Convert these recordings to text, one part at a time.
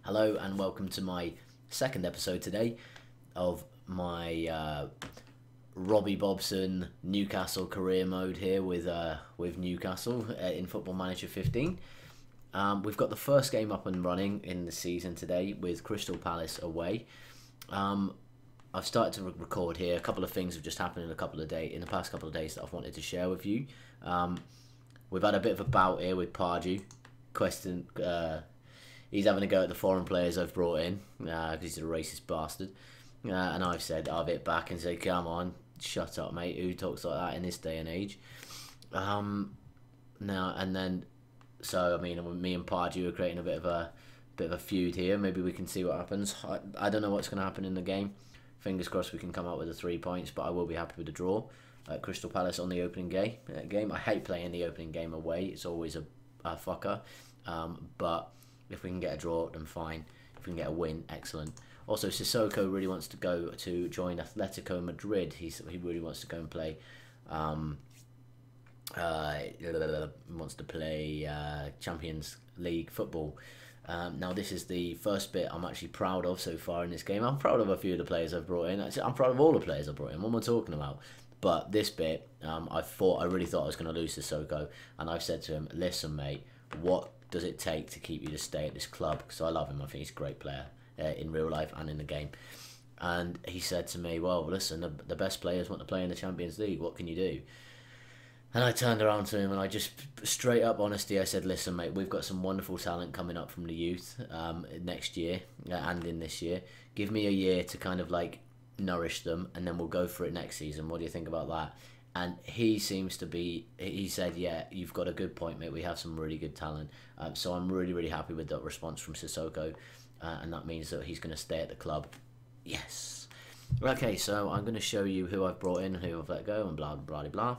Hello and welcome to my second episode today of my Robbie Bobson Newcastle career mode here with Newcastle in Football Manager 15. We've got the first game up and running in the season today with Crystal Palace away. I've started to record here. A couple of things have just happened in the past couple of days that I've wanted to share with you. We've had a bit of a bout here with Pardew. He's having a go at the foreign players I've brought in because he's a racist bastard. And I've said I'll hit back and say, come on, shut up, mate. Who talks like that in this day and age? So me and Pardew are creating a bit of a feud here. Maybe we can see what happens. I don't know what's going to happen in the game. Fingers crossed we can come out with the 3 points, but I will be happy with the draw. Crystal Palace on the opening game. I hate playing the opening game away. It's always a fucker. But if we can get a draw, then fine. If we can get a win, excellent. Also, Sissoko really wants to go to join Atletico Madrid. He really wants to go and play. Wants to play Champions League football. Now, this is the first bit I'm actually proud of so far in this game. I'm proud of a few of the players I've brought in. Actually, I'm proud of all the players I've brought in. What am I talking about? But this bit, I really thought I was going to lose Sissoko, and I've said to him, "Listen, mate, what does it take to keep you to stay at this club?" Because I love him. I think he's a great player in real life and in the game. And he said to me, "Well, listen, the best players want to play in the Champions League. What can you do?" And I turned around to him and I just, straight up honesty, I said, "Listen, mate, we've got some wonderful talent coming up from the youth next year and in this year. Give me a year to kind of like nourish them, and then we'll go for it next season. What do you think about that?" And he said, "Yeah, you've got a good point, mate. We have some really good talent." So I'm really, really happy with that response from Sissoko. And that means that he's going to stay at the club. Yes. Okay, so I'm going to show you who I've brought in, who I've let go, and blah, blah, blah, blah.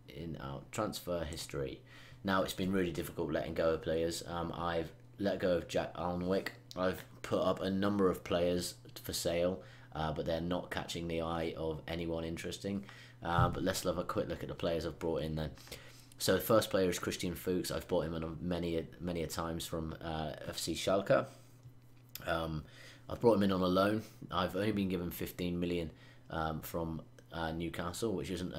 In our transfer history. Now, it's been really difficult letting go of players. I've let go of Jack Alnwick. I've put up a number of players for sale, but they're not catching the eye of anyone interesting. But let's have a quick look at the players I've brought in then. So the first player is Christian Fuchs. I've bought him on many a times from FC Schalke. I've brought him in on a loan. I've only been given 15 million from Newcastle, which isn't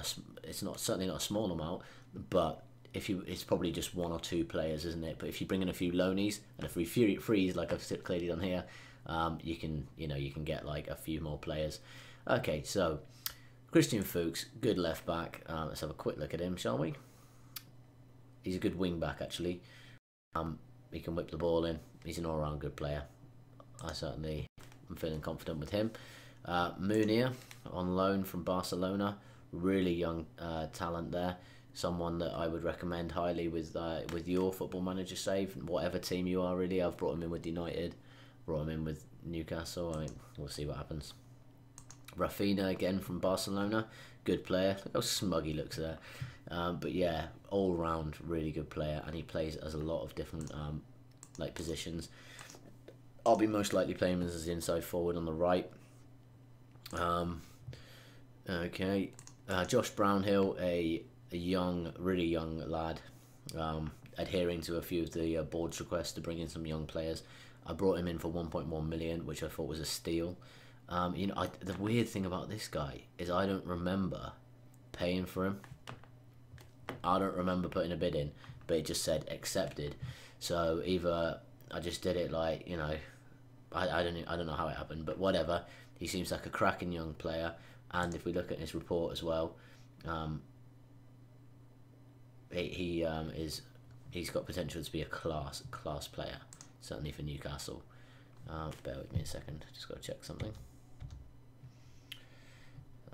certainly not a small amount, but it's probably just one or two players, isn't it? But if you bring in a few loanies and a few frees, like I've clearly done here, you can get like a few more players. Okay, so Christian Fuchs, good left back. Let's have a quick look at him, shall we? He's a good wing back, actually. He can whip the ball in. He's an all-round good player. I'm feeling confident with him. Munir on loan from Barcelona, really young talent there. Someone that I would recommend highly with your Football Manager save, whatever team you are really. I've brought him in with United, brought him in with Newcastle. We'll see what happens. Rafinha again from Barcelona, good player. Look how smug he looks there. But yeah, all round really good player, and he plays as a lot of different positions. I'll be most likely playing him as inside forward on the right. Okay, Josh Brownhill, a really young lad, adhering to a few of the board's requests to bring in some young players. I brought him in for 1.1 million, which I thought was a steal. The weird thing about this guy is I don't remember paying for him. I don't remember putting a bid in, but it just said accepted. So either I just did it like, I don't know how it happened, but whatever. He seems like a cracking young player, and if we look at his report as well, he's got potential to be a class player, certainly for Newcastle. Bear with me a second, just got to check something.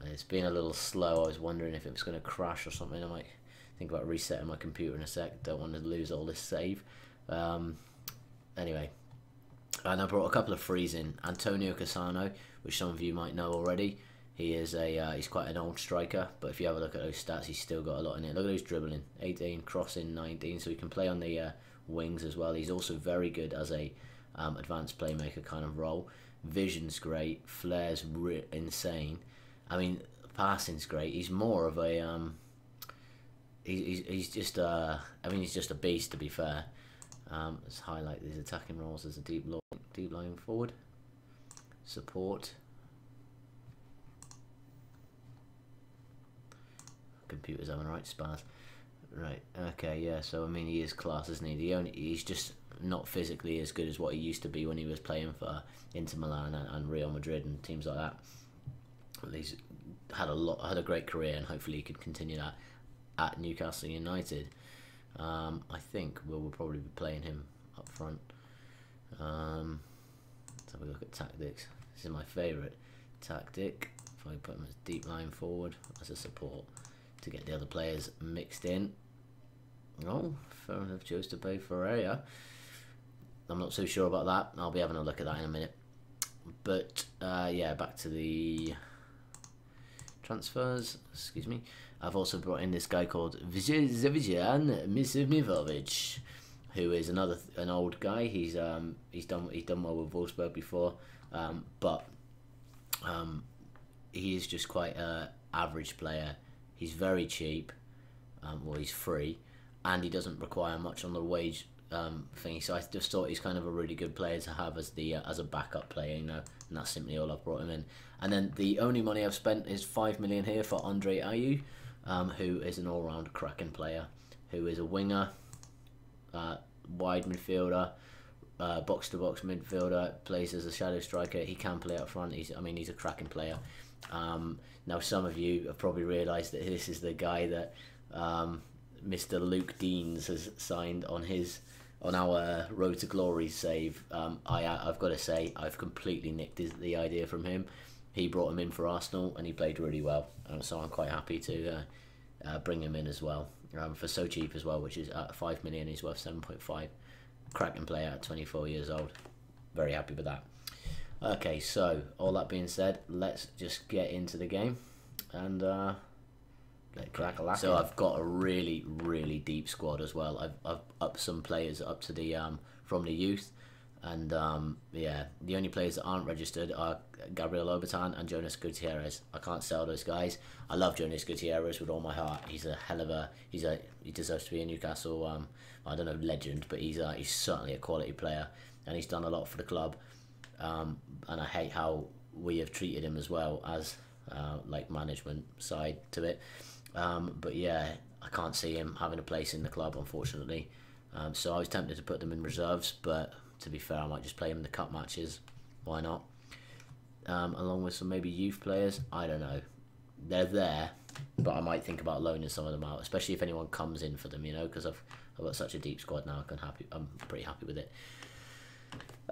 It's been a little slow. I was wondering if it was going to crash or something. I might think about resetting my computer in a sec. Don't want to lose all this save. Anyway, and I brought a couple of frees in. Antonio Cassano, which some of you might know already. He is he's quite an old striker, but if you have a look at those stats, he's still got a lot in it. Look at those dribbling, 18, crossing, 19, so he can play on the wings as well. He's also very good as a advanced playmaker kind of role. Vision's great, flair's insane. I mean, passing's great. He's more of a he's just a beast, to be fair. Let's highlight these attacking roles as a deep line forward. Support. Computer's having a right spaz. Right, okay, yeah, so I mean he is class, isn't he? He's just not physically as good as what he used to be when he was playing for Inter Milan and Real Madrid and teams like that. Well, he's had a great career, and hopefully he could continue that at Newcastle United. I think we'll probably be playing him up front. Let's have a look at tactics. This is my favourite tactic. If I put him as deep line forward as a support to get the other players mixed in. Oh, fair enough, chose to pay Ferreira. I'm not so sure about that. I'll be having a look at that in a minute. But yeah, back to the transfers. Excuse me. I've also brought in this guy called Zavijan Misimovic, who is an old guy. He's done well with Wolfsburg before, but he is just quite an average player. He's very cheap, well, he's free, and he doesn't require much on the wage thing. So I just thought he's kind of a really good player to have as a backup player, you know. And that's simply all I've brought him in. And then the only money I've spent is 5 million here for Andre Ayew, who is an all-round cracking player, who is a winger, wide midfielder, box-to-box midfielder, plays as a shadow striker. He can play up front. He's a cracking player. Now some of you have probably realised that this is the guy that Mr. Luke Deans has signed on our Road to Glory save. I've got to say, I've completely nicked the idea from him. He brought him in for Arsenal and he played really well, so I'm quite happy to bring him in as well, for so cheap as well, which is at 5 million. He's worth 7.5. Cracking player at 24 years old. Very happy with that. Okay, so all that being said, let's just get into the game and get crack-a-lacking. So I've got a really, really deep squad as well. I've upped some players up to the from the youth, and yeah, the only players that aren't registered are Gabriel Obertan and Jonas Gutierrez. I can't sell those guys. I love Jonas Gutierrez with all my heart. He's a hell of a he deserves to be a Newcastle I don't know, legend, but he's certainly a quality player, and he's done a lot for the club. And I hate how we have treated him as well as like management side to it. But yeah, I can't see him having a place in the club, unfortunately. So I was tempted to put them in reserves, but to be fair, I might just play him in the cup matches. Why not? Along with some maybe youth players. I don't know. They're there, but I might think about loaning some of them out, especially if anyone comes in for them, you know, because I've got such a deep squad now. I'm pretty happy with it.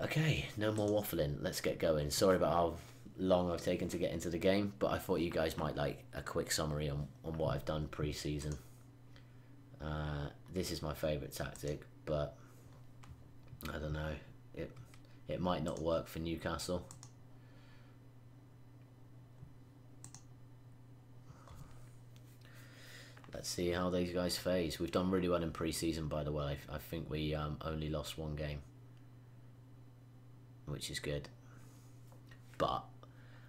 Okay, no more waffling. Let's get going. Sorry about how long I've taken to get into the game, but I thought you guys might like a quick summary on what I've done pre-season. This is my favourite tactic, but I don't know. It might not work for Newcastle. Let's see how these guys phase. We've done really well in pre-season, by the way. I think we only lost one game, which is good. But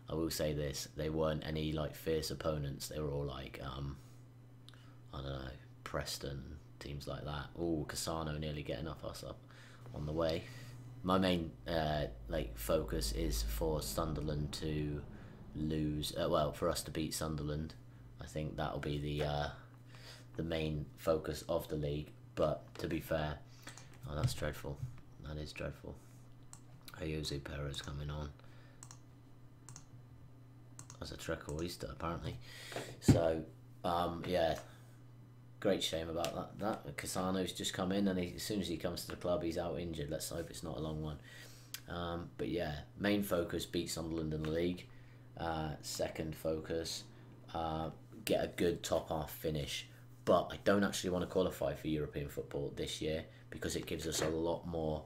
I will say this, they weren't any like fierce opponents. They were all like I don't know, Preston, teams like that. Oh, Cassano nearly getting us up on the way. My main like focus is for Sunderland to lose, well, for us to beat Sunderland. I think that'll be the main focus of the league. But to be fair, oh, that's dreadful. That is dreadful. Jose Perez coming on as a trequartista apparently. So yeah, great shame about that. Cassano's just come in, and as soon as he comes to the club, he's out injured. Let's hope it's not a long one. But yeah, main focus, beat Sunderland in the league. Second focus, get a good top half finish. But I don't actually want to qualify for European football this year, because it gives us a lot more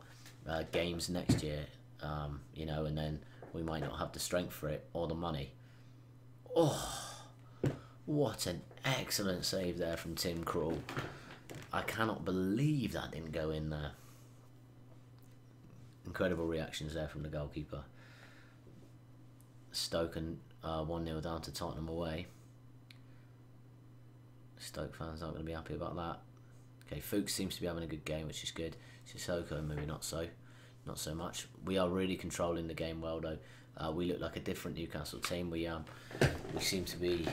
games next year, you know, and then we might not have the strength for it or the money. Oh, what an excellent save there from Tim Krul. I cannot believe that didn't go in there. Incredible reactions there from the goalkeeper. Stoke and 1-0 down to Tottenham away. Stoke fans aren't going to be happy about that. Okay, Fuchs seems to be having a good game, which is good. Sissoko, maybe not so much. We are really controlling the game well, though. We look like a different Newcastle team. We seem to be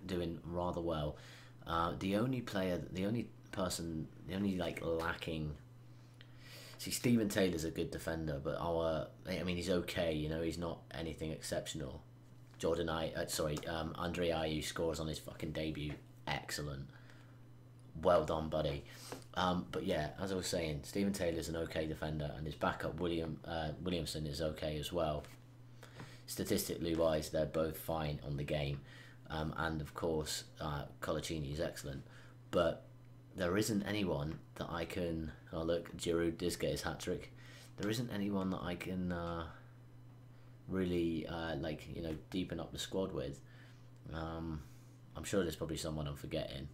doing rather well. The only like lacking. See, Stephen Taylor's a good defender, but he's okay. You know, he's not anything exceptional. Andre Ayew scores on his fucking debut. Excellent. Well done, buddy. But yeah, as I was saying, Stephen Taylor's an okay defender, and his backup Williamson is okay as well. Statistically wise, they're both fine on the game, and of course, Colaccini is excellent. But there isn't anyone that I can. Oh look, Giroud does get his hat trick. There isn't anyone that I can really deepen up the squad with. I'm sure there's probably someone I'm forgetting,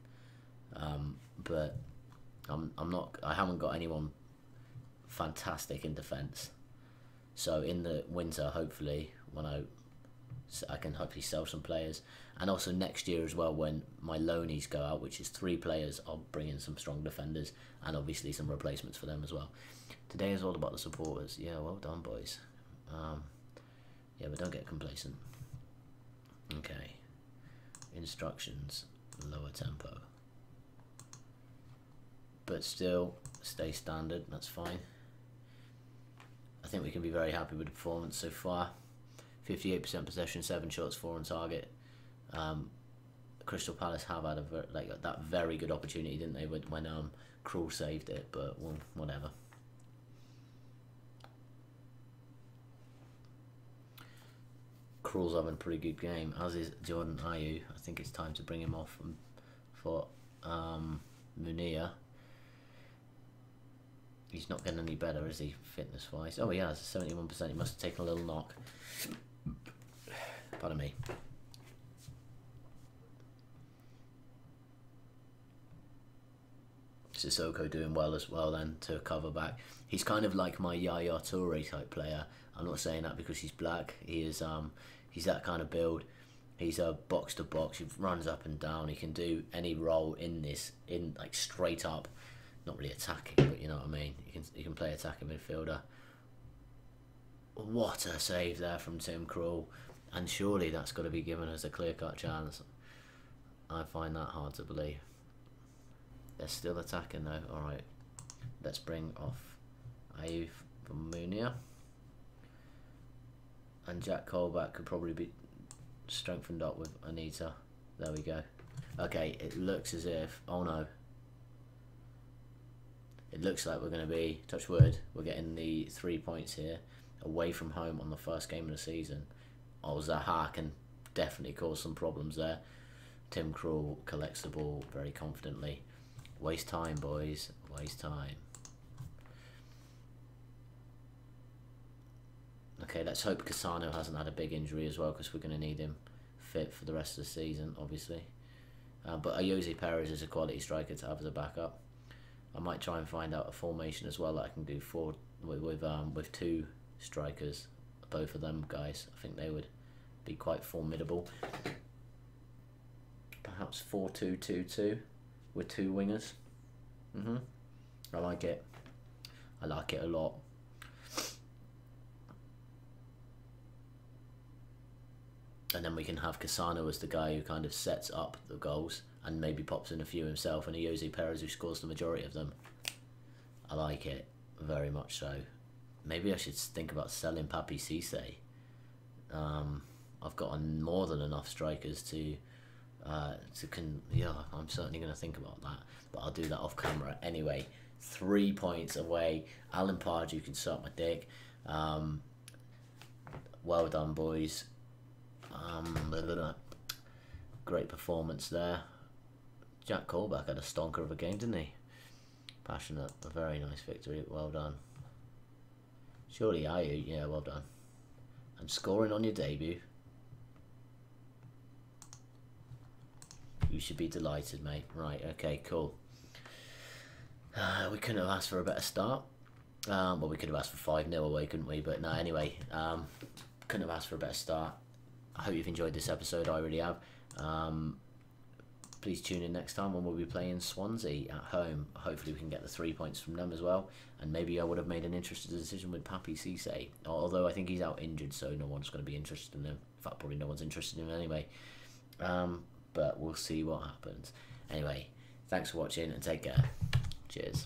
but I'm not. I haven't got anyone fantastic in defence. So in the winter, hopefully, when I can hopefully sell some players, and also next year as well when my loanies go out, which is 3 players, I'll bring in some strong defenders and obviously some replacements for them as well. Today is all about the supporters. Yeah, well done, boys. Yeah, but don't get complacent. Okay. Instructions, lower tempo. But still, stay standard, that's fine. I think we can be very happy with the performance so far. 58% possession, 7 shots, 4 on target. Crystal Palace have had that very good opportunity, didn't they, when Krul saved it, but well, whatever. Krul's having a pretty good game, as is Jordan Ayew. I think it's time to bring him off for Munir. He's not getting any better, is he, fitness-wise? Oh, he has, 71%. He must have taken a little knock. Pardon me. Sissoko doing well as well then to cover back. He's kind of like my Yaya Toure type player. I'm not saying that because he's black. He is he's that kind of build. He's a box to box. He runs up and down. He can do any role in like straight up. Not really attacking, but you know what I mean. You can play attacking midfielder. What a save there from Tim Krul, and surely that's got to be given us a clear-cut chance. I find that hard to believe. They're still attacking though. All right, let's bring off Ayew from Munir, and Jack Colback could probably be strengthened up with Anita. There we go. Okay, it looks as if. Oh no. It looks like we're going to be, touch wood, we're getting the 3 points here, away from home on the first game of the season. Oh, Zaha can definitely cause some problems there. Tim Krul collects the ball very confidently. Waste time, boys, waste time. Okay, let's hope Cassano hasn't had a big injury as well, because we're going to need him fit for the rest of the season, obviously. But Ayoze Perez is a quality striker to have as a backup. I might try and find out a formation as well that I can do with 2 strikers, both of them guys. I think they would be quite formidable. Perhaps 4-2-2-2 with 2 wingers. I like it. I like it a lot. And then we can have Cassano as the guy who kind of sets up the goals and maybe pops in a few himself, and Ayoze Perez who scores the majority of them. I like it very much so. Maybe I should think about selling Papi Cisse. I've got more than enough strikers to yeah, I'm certainly going to think about that, but I'll do that off camera anyway. 3 points away. Alan Pardew can suck my dick. Well done, boys. Great performance there. Jack Colback had a stonker of a game, didn't he? Passionate, a very nice victory. Well done. Surely Ayew, yeah, well done. And scoring on your debut. You should be delighted, mate. Right, okay, cool. We couldn't have asked for a better start. Well, we could have asked for 5-0 away, couldn't we? But no, anyway, couldn't have asked for a better start. I hope you've enjoyed this episode. I really have. Please please tune in next time when we'll be playing Swansea at home. Hopefully we can get the 3 points from them as well. And maybe I would have made an interesting decision with Papi Cisse. Although I think he's out injured, so no one's going to be interested in him. In fact, probably no one's interested in him anyway. But we'll see what happens. Anyway, thanks for watching and take care. Cheers.